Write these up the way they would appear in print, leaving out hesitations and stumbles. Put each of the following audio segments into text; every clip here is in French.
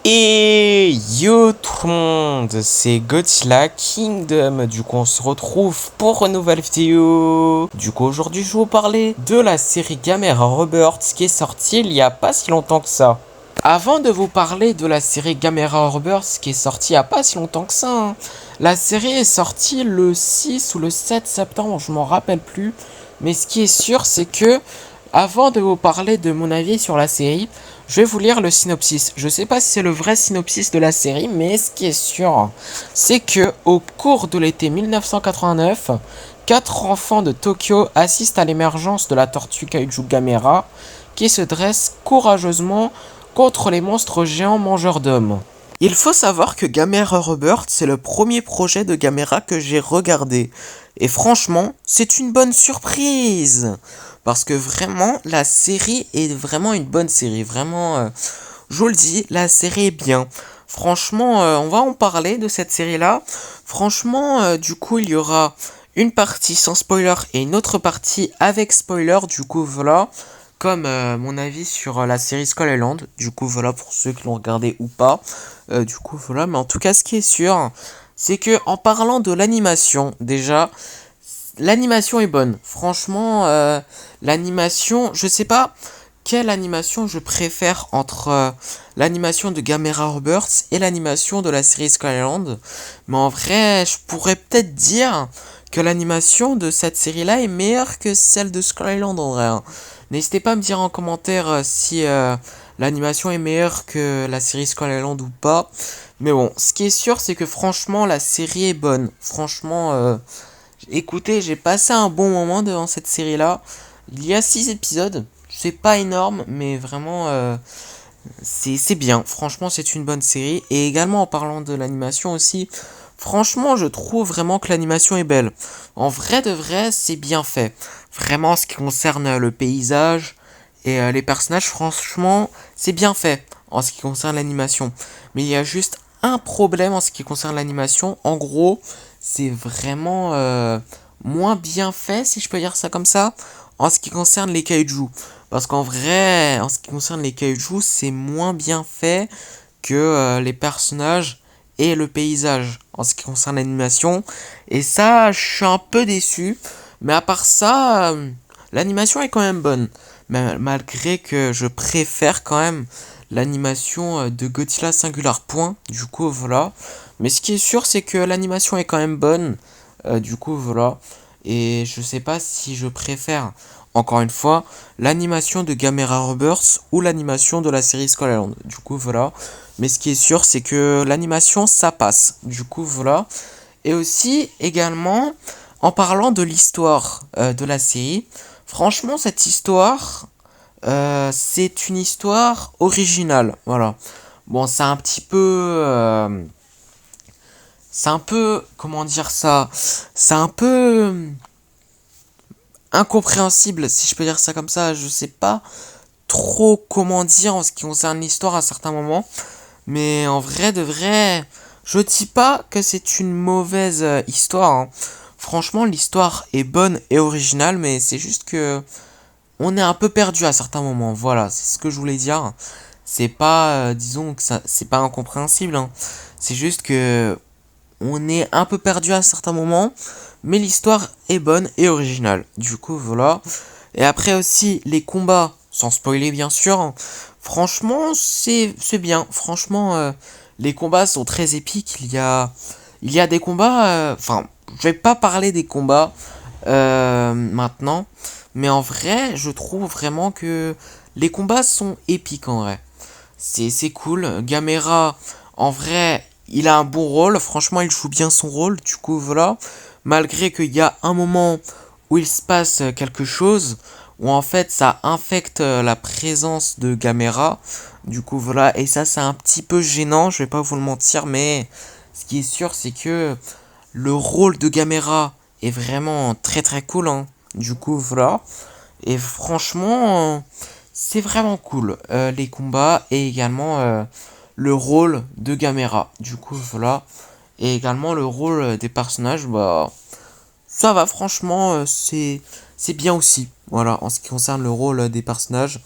Et yo tout le monde, c'est Godzilla Kingdom. Du coup, on se retrouve pour une nouvelle vidéo. Du coup, aujourd'hui, je vais vous parler de la série Gamera Rebirth qui est sortie il y a pas si longtemps que ça. Avant de vous parler de la série Gamera Rebirth qui est sortie il y a pas si longtemps que ça, la série est sortie le 6 ou le 7 septembre, je m'en rappelle plus. Mais ce qui est sûr, c'est que avant de vous parler de mon avis sur la série, je vais vous lire le synopsis. Je sais pas si c'est le vrai synopsis de la série, mais ce qui est sûr, c'est que au cours de l'été 1989, 4 enfants de Tokyo assistent à l'émergence de la tortue Kaiju Gamera, qui se dresse courageusement contre les monstres géants mangeurs d'hommes. Il faut savoir que Gamera Rebirth, c'est le premier projet de Gamera que j'ai regardé. Et franchement, c'est une bonne surprise. Parce que vraiment, la série est vraiment une bonne série. Vraiment, je vous le dis, la série est bien. Franchement, on va en parler de cette série-là. Franchement, du coup, il y aura une partie sans spoiler et une autre partie avec spoiler. Du coup, voilà. Comme mon avis sur la série Skull Island. Du coup, voilà, pour ceux qui l'ont regardé ou pas. Du coup, voilà. Mais en tout cas, ce qui est sûr, c'est que en parlant de l'animation, déjà, l'animation est bonne. Franchement, l'animation, je sais pas quelle animation je préfère entre l'animation de Gamera Rebirth et l'animation de la série Skyland. Mais en vrai, je pourrais peut-être dire que l'animation de cette série-là est meilleure que celle de Skyland en vrai, hein. N'hésitez pas à me dire en commentaire si l'animation est meilleure que la série Skyland ou pas. Mais bon, ce qui est sûr, c'est que franchement, la série est bonne. Franchement, écoutez, j'ai passé un bon moment devant cette série-là. Il y a 6 épisodes. C'est pas énorme, mais vraiment, c'est bien. Franchement, c'est une bonne série. Et également, en parlant de l'animation aussi, franchement, je trouve vraiment que l'animation est belle. En vrai de vrai, c'est bien fait. Vraiment, en ce qui concerne le paysage et les personnages, franchement, c'est bien fait en ce qui concerne l'animation. Mais il y a juste un problème en ce qui concerne l'animation. En gros, c'est vraiment moins bien fait, si je peux dire ça comme ça, en ce qui concerne les kaiju. Parce qu'en vrai, en ce qui concerne les kaiju, c'est moins bien fait que les personnages et le paysage en ce qui concerne l'animation. Et ça, je suis un peu déçu. Mais à part ça, l'animation est quand même bonne. Malgré que je préfère quand même l'animation de Godzilla Singular Point. Du coup, voilà. Mais ce qui est sûr, c'est que l'animation est quand même bonne. Du coup, voilà. Et je sais pas si je préfère, encore une fois, l'animation de Gamera Rebirth ou l'animation de la série Skull Island. Du coup, voilà. Mais ce qui est sûr, c'est que l'animation, ça passe. Du coup, voilà. Et aussi, également, en parlant de l'histoire de la série, franchement, cette histoire, c'est une histoire originale. Voilà. Bon, c'est un peu, comment dire ça, c'est un peu incompréhensible, si je peux dire ça comme ça. Je sais pas trop comment dire en ce qui concerne l'histoire à certains moments. Mais en vrai de vrai, je dis pas que c'est une mauvaise histoire, hein. Franchement, l'histoire est bonne et originale, mais c'est juste que on est un peu perdu à certains moments. Voilà, c'est ce que je voulais dire. C'est pas, disons que ça, c'est pas incompréhensible, hein. C'est juste que on est un peu perdu à certains moments, mais l'histoire est bonne et originale. Du coup, voilà. Et après aussi, les combats, sans spoiler bien sûr, hein, franchement, c'est bien. Franchement, les combats sont très épiques. Il y a des combats, enfin, je vais pas parler des combats maintenant, mais en vrai, je trouve vraiment que les combats sont épiques en vrai. C'est cool. Gamera, en vrai, il a un bon rôle. Franchement, il joue bien son rôle. Du coup, voilà. Malgré qu'il y a un moment où il se passe quelque chose, où en fait ça infecte la présence de Gamera. Du coup, voilà. Et ça, c'est un petit peu gênant. Je vais pas vous le mentir, mais ce qui est sûr, c'est que le rôle de Gamera est vraiment très très cool, hein. Du coup, voilà. Et franchement, c'est vraiment cool. Les combats et également le rôle de Gamera. Du coup, voilà. Et également le rôle des personnages, bah, ça va, franchement, c'est bien aussi. Voilà, en ce qui concerne le rôle des personnages,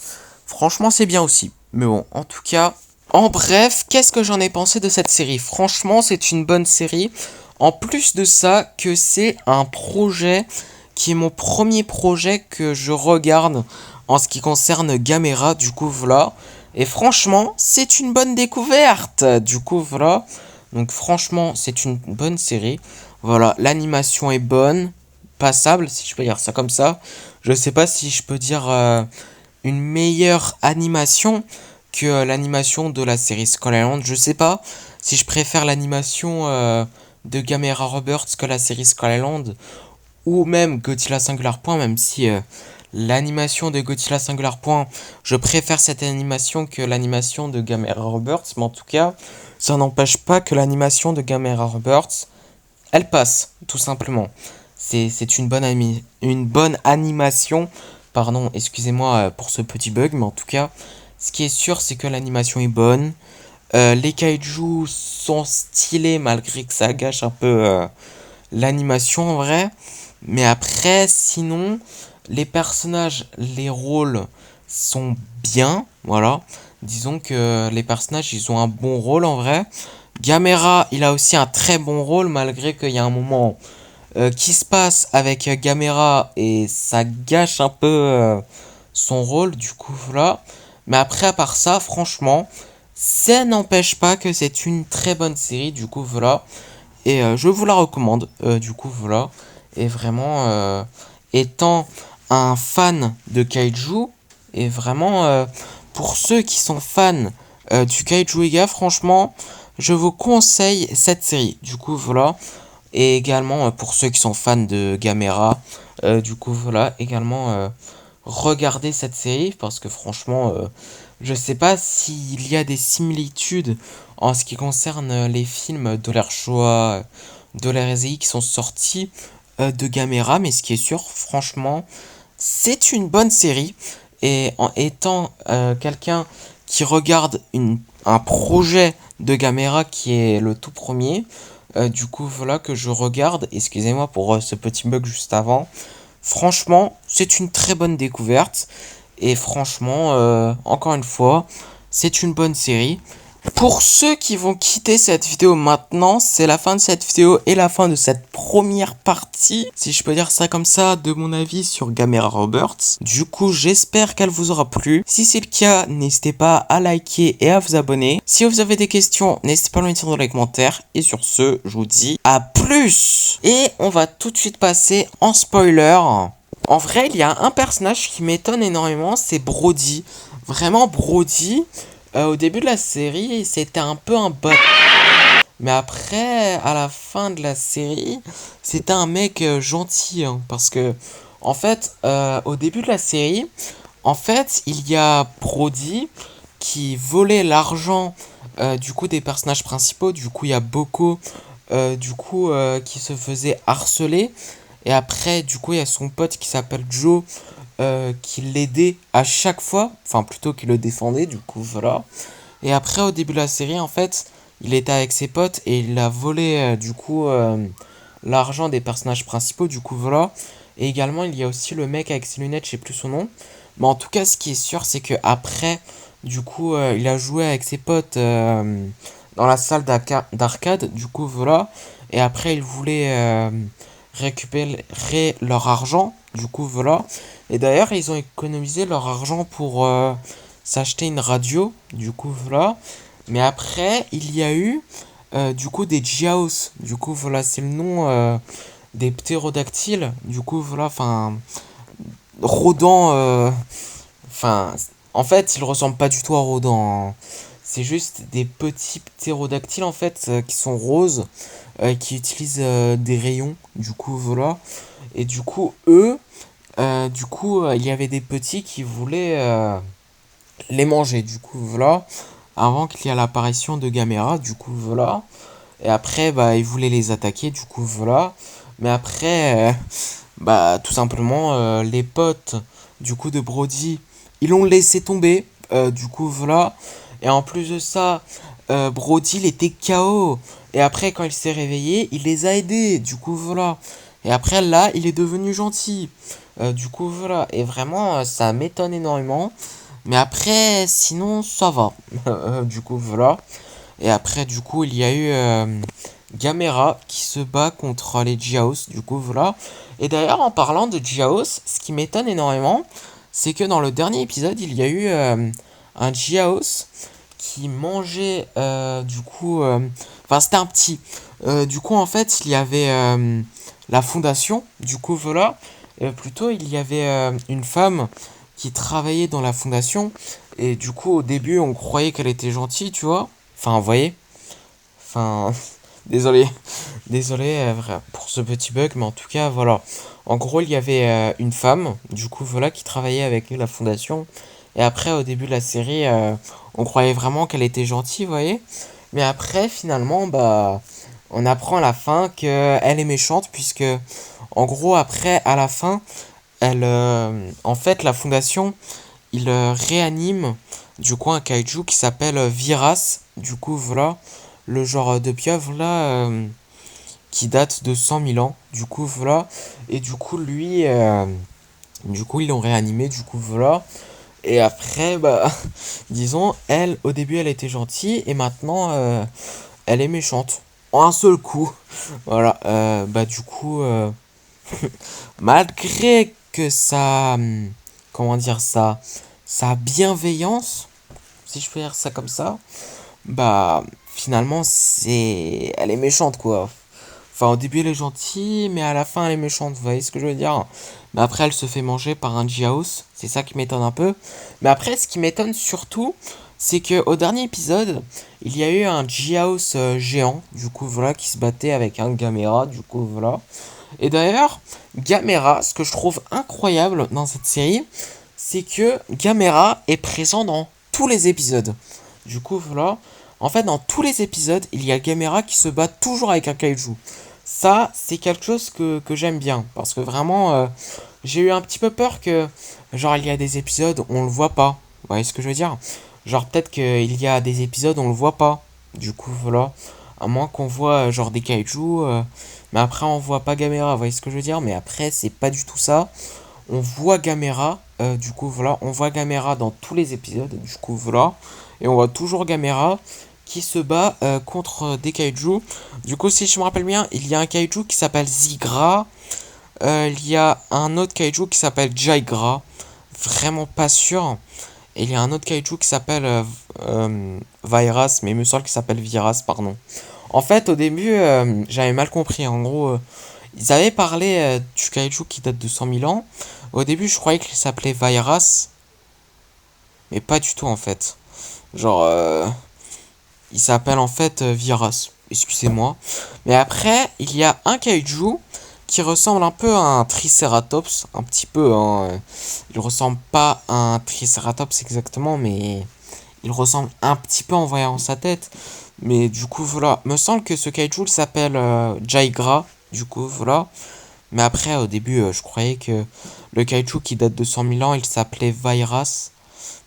franchement, c'est bien aussi. Mais bon, en tout cas, En bref, qu'est-ce que j'en ai pensé de cette série? Franchement, c'est une bonne série. En plus de ça, que c'est un projet qui est mon premier projet que je regarde en ce qui concerne Gamera, du coup voilà. Et franchement, c'est une bonne découverte, du coup voilà. Donc franchement, c'est une bonne série. Voilà, l'animation est bonne, passable, si je peux dire ça comme ça. Je sais pas si je peux dire une meilleure animation que l'animation de la série Skull Island. Je sais pas si je préfère l'animation de Gamera Rebirth que la série Skull Island ou même Godzilla Singular Point, même si l'animation de Godzilla Singular Point, je préfère cette animation que l'animation de Gamera Rebirth, mais en tout cas, ça n'empêche pas que l'animation de Gamera Rebirth, elle passe, tout simplement. C'est une bonne animation. Pardon, excusez-moi pour ce petit bug, mais en tout cas, ce qui est sûr, c'est que l'animation est bonne. Les kaijus sont stylés malgré que ça gâche un peu l'animation en vrai. Mais après, sinon, les personnages, les rôles sont bien. Voilà. Disons que les personnages, ils ont un bon rôle en vrai. Gamera, il a aussi un très bon rôle malgré qu'il y a un moment qui se passe avec Gamera et ça gâche un peu son rôle, du coup voilà. Mais après, à part ça, franchement, ça n'empêche pas que c'est une très bonne série, du coup voilà. Et je vous la recommande, du coup voilà. Et vraiment, étant un fan de Kaiju, et vraiment, pour ceux qui sont fans du Kaiju Ega, franchement, je vous conseille cette série, du coup voilà. Et également, pour ceux qui sont fans de Gamera, du coup voilà, également regardez cette série parce que franchement, je sais pas s'il y a des similitudes en ce qui concerne les films de l'ère Showa, de l'ère Heisei qui sont sortis de Gamera, mais ce qui est sûr, franchement, c'est une bonne série. Et en étant quelqu'un qui regarde un projet de Gamera qui est le tout premier, du coup voilà que je regarde, excusez-moi pour ce petit bug juste avant. Franchement, c'est une très bonne découverte. Et franchement, encore une fois, c'est une bonne série. Pour ceux qui vont quitter cette vidéo maintenant, c'est la fin de cette vidéo et la fin de cette première partie, si je peux dire ça comme ça, de mon avis sur Gamera Rebirth. Du coup, j'espère qu'elle vous aura plu. Si c'est le cas, n'hésitez pas à liker et à vous abonner. Si vous avez des questions, n'hésitez pas à le mettre dans les commentaires. Et sur ce, je vous dis à plus. Et on va tout de suite passer en spoiler. En vrai, il y a un personnage qui m'étonne énormément, c'est Brody. Vraiment, Brody, au début de la série, c'était un peu un bot. Mais après, à la fin de la série, c'était un mec gentil. Hein, parce que, en fait, au début de la série, en fait, il y a Brody qui volait l'argent du coup des personnages principaux. Du coup, il y a Boko qui se faisait harceler. Et après, du coup, il y a son pote qui s'appelle Joe qui l'aidait à chaque fois. Enfin, plutôt qu'il le défendait, du coup, voilà. Et après, au début de la série, en fait, il était avec ses potes et il a volé, l'argent des personnages principaux, du coup, voilà. Et également, il y a aussi le mec avec ses lunettes, je sais plus son nom. Mais en tout cas, ce qui est sûr, c'est que après, du coup, il a joué avec ses potes dans la salle d'arcade, du coup, voilà. Et après, il voulait récupérer leur argent, du coup, voilà. Et d'ailleurs, ils ont économisé leur argent pour s'acheter une radio, du coup, voilà. Mais après, il y a eu, du coup, des Jiaos, du coup, voilà, c'est le nom des ptérodactyles, du coup, voilà, enfin, Rodent, enfin, en fait, ils ressemblent pas du tout à Rodent. Hein. C'est juste des petits ptérodactyles, en fait, qui sont roses, qui utilisent des rayons, du coup, voilà. Et du coup, eux, il y avait des petits qui voulaient les manger, du coup, voilà. Avant qu'il y ait l'apparition de Gamera, du coup, voilà. Et après, bah, ils voulaient les attaquer, du coup, voilà. Mais après, bah, tout simplement, les potes, du coup, de Brody, ils l'ont laissé tomber, du coup, voilà. Et en plus de ça, Brody, il était KO. Et après, quand il s'est réveillé, il les a aidés, du coup, voilà. Et après, là, il est devenu gentil. Du coup, voilà. Et vraiment, ça m'étonne énormément. Mais après, sinon, ça va. Du coup, voilà. Et après, du coup, il y a eu Gamera qui se bat contre les Jiaos. Du coup, voilà. Et d'ailleurs, en parlant de Jiaos, ce qui m'étonne énormément, c'est que dans le dernier épisode, il y a eu un Jiaos qui mangeait, du coup... Enfin, c'était un petit. Du coup, en fait, il y avait la fondation. Du coup, voilà. Plutôt, il y avait une femme qui travaillait dans la fondation. Et du coup, au début, on croyait qu'elle était gentille, tu vois. Enfin, vous voyez. Enfin, désolé. Désolé pour ce petit bug, mais en tout cas, voilà. En gros, il y avait une femme, du coup, voilà, qui travaillait avec la fondation. Et après, au début de la série, on croyait vraiment qu'elle était gentille, vous voyez. Mais après, finalement, bah, on apprend à la fin qu'elle est méchante, puisque, en gros, après, à la fin, en fait, la fondation, il réanime, du coup, un kaiju qui s'appelle Viras. Du coup, voilà, le genre de pieuvre, là, qui date de 100 000 ans. Du coup, voilà. Et du coup, lui, du coup, ils l'ont réanimé, du coup, voilà. Et après, bah, disons, elle, au début, elle était gentille, et maintenant, elle est méchante. En un seul coup. Voilà, bah, du coup, malgré que ça, comment dire ça, sa bienveillance, si je peux dire ça comme ça, bah, finalement, elle est méchante, quoi. Enfin, au début, elle est gentille, mais à la fin, elle est méchante. Vous voyez ce que je veux dire? Mais après, elle se fait manger par un Jiaos. C'est ça qui m'étonne un peu. Mais après, ce qui m'étonne surtout, c'est que au dernier épisode, il y a eu un Jiaos géant, du coup, voilà, qui se battait avec un Gamera, du coup, voilà. Et d'ailleurs, Gamera, ce que je trouve incroyable dans cette série, c'est que Gamera est présent dans tous les épisodes. Du coup, voilà. En fait, dans tous les épisodes, il y a Gamera qui se bat toujours avec un kaiju. Ça, c'est quelque chose que j'aime bien. Parce que vraiment, j'ai eu un petit peu peur que, genre, il y a des épisodes où on le voit pas. Vous voyez ce que je veux dire? Genre, peut-être qu'il y a des épisodes où on le voit pas. Du coup, voilà. À moins qu'on voit, genre, des kaijus. Mais après, on voit pas Gamera. Vous voyez ce que je veux dire? Mais après, c'est pas du tout ça. On voit Gamera. Du coup, voilà. On voit Gamera dans tous les épisodes. Du coup, voilà. Et on voit toujours Gamera qui se bat contre des kaijus. Du coup, si je me rappelle bien, il y a un kaiju qui s'appelle Zigra. Il y a un autre kaiju qui s'appelle Jaigra. Vraiment pas sûr. Et il y a un autre kaiju qui s'appelle Virus, mais il me semble qu'il s'appelle Viras, pardon. En fait, au début, j'avais mal compris. En gros, ils avaient parlé du kaiju qui date de 100 000 ans. Au début, je croyais qu'il s'appelait Virus, mais pas du tout en fait. Genre, il s'appelle en fait Viras. Excusez-moi. Mais après, il y a un kaiju qui ressemble un peu à un Triceratops. Un petit peu, hein. Il ressemble pas à un Triceratops exactement, mais il ressemble un petit peu en voyant sa tête. Mais du coup, voilà. Me semble que ce kaiju il s'appelle Jaigra. Du coup, voilà. Mais après, au début, je croyais que le kaiju qui date de 100 000 ans, il s'appelait Virus.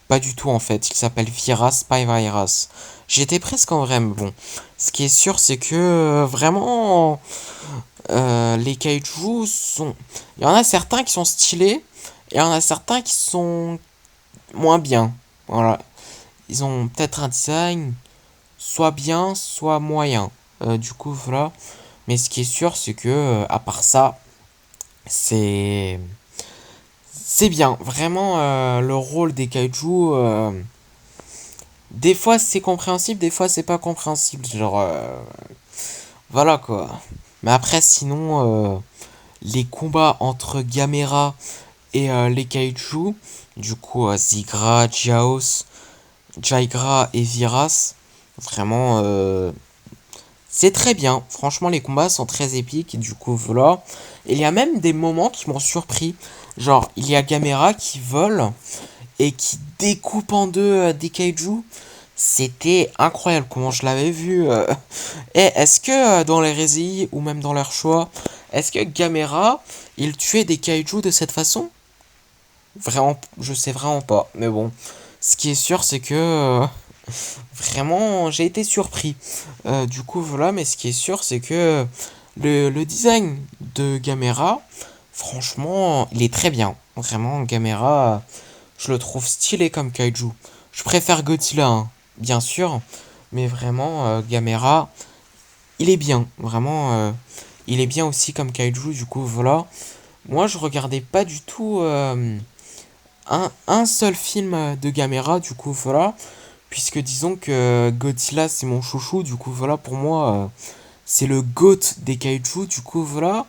Pas du tout en fait, il s'appelle Viras, pas Virus. J'étais presque en vrai, mais bon. Ce qui est sûr, c'est que vraiment, les kaijus sont. Il y en a certains qui sont stylés, et il y en a certains qui sont moins bien. Voilà. Ils ont peut-être un design soit bien, soit moyen. Du coup, voilà. Mais ce qui est sûr, c'est que, à part ça, c'est. C'est bien. Vraiment, le rôle des kaijus. Des fois c'est compréhensible, des fois c'est pas compréhensible. Genre, voilà quoi. Mais après, sinon, les combats entre Gamera et les kaiju, du coup, Zigra, Jaos, Jaigra et Viras, vraiment, c'est très bien. Franchement, les combats sont très épiques. Du coup, voilà. Il y a même des moments qui m'ont surpris. Genre, il y a Gamera qui vole et qui découpe en deux des kaiju. C'était incroyable comment je l'avais vu. Et est-ce que dans les récits ou même dans leur choix, est-ce que Gamera, il tuait des kaijus de cette façon? Vraiment, je sais vraiment pas. Mais bon, ce qui est sûr, c'est que vraiment, j'ai été surpris. Du coup, voilà, mais ce qui est sûr, c'est que le design de Gamera, franchement, il est très bien. Vraiment, Gamera, je le trouve stylé comme kaiju. Je préfère Godzilla, hein, bien sûr, mais vraiment, Gamera, il est bien, vraiment, il est bien aussi comme kaiju, du coup, voilà. Moi, je regardais pas du tout un seul film de Gamera, du coup, voilà. Puisque disons que Godzilla, c'est mon chouchou, du coup, voilà, pour moi, c'est le GOAT des kaiju, du coup, voilà.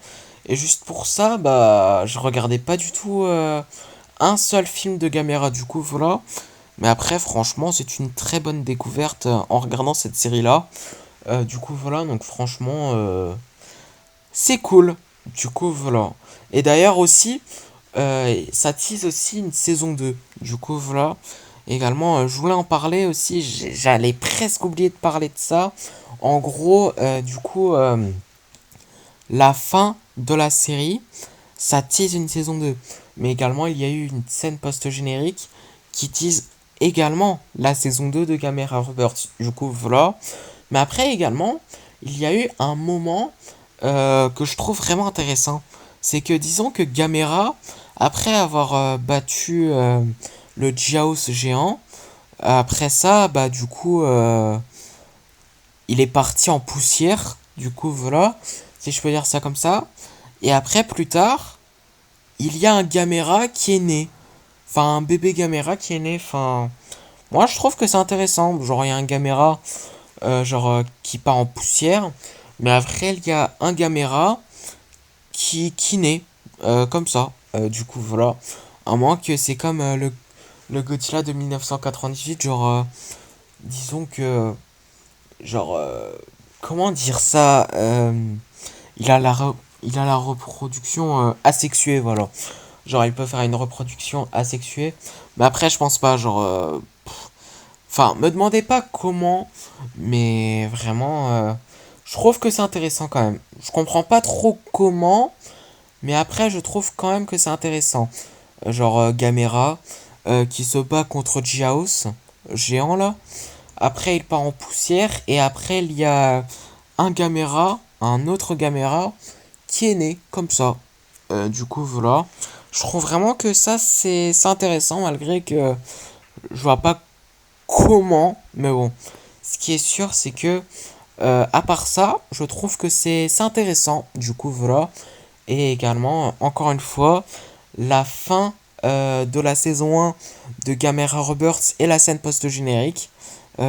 Et juste pour ça, bah, je regardais pas du tout un seul film de Gamera, du coup, voilà. Mais après, franchement, c'est une très bonne découverte en regardant cette série-là. Du coup, voilà, donc franchement, c'est cool. Du coup, voilà. Et d'ailleurs aussi, ça tease aussi une saison 2. Du coup, voilà. Également, je voulais en parler aussi. J'allais presque oublier de parler de ça. En gros, du coup, la fin de la série, ça tease une saison 2. Mais également, il y a eu une scène post-générique qui tease également la saison 2 de Gamera Rebirth. Du coup, voilà. Mais après, également, il y a eu un moment que je trouve vraiment intéressant. C'est que disons que Gamera, après avoir battu le Jaos géant, après ça, bah du coup, il est parti en poussière. Du coup, voilà, si je peux dire ça comme ça. Et après, plus tard, il y a un Gamera qui est né. Enfin, un bébé Gamera qui est né. Enfin, moi, je trouve que c'est intéressant. Genre, il y a un Gamera, qui part en poussière. Mais après, il y a un Gamera qui naît comme ça. Du coup, voilà. À moins que c'est comme le Godzilla de 1998, disons que, genre, comment dire ça il a il a la reproduction asexuée, voilà. Genre, il peut faire une reproduction asexuée. Mais après, je pense pas, enfin, me demandez pas comment, mais vraiment, je trouve que c'est intéressant quand même. Je comprends pas trop comment, mais après, je trouve quand même que c'est intéressant. Gamera, qui se bat contre Jaos, géant là. Après, il part en poussière, et après, il y a un Gamera, un autre Gamera, qui est né, comme ça. Du coup, voilà. Je trouve vraiment que ça, c'est intéressant, malgré que je vois pas comment, mais bon. Ce qui est sûr, c'est que, à part ça, je trouve que c'est intéressant. Du coup, voilà. Et également, encore une fois, la fin de la saison 1 de Gamera Rebirth et la scène post-générique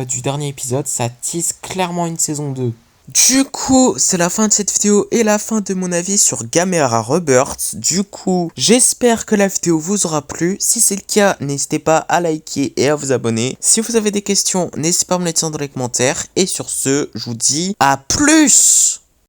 du dernier épisode, ça tease clairement une saison 2. Du coup, c'est la fin de cette vidéo et la fin de mon avis sur Gamera Rebirth. Du coup, j'espère que la vidéo vous aura plu. Si c'est le cas, n'hésitez pas à liker et à vous abonner. Si vous avez des questions, n'hésitez pas à me les dire dans les commentaires. Et sur ce, je vous dis à plus!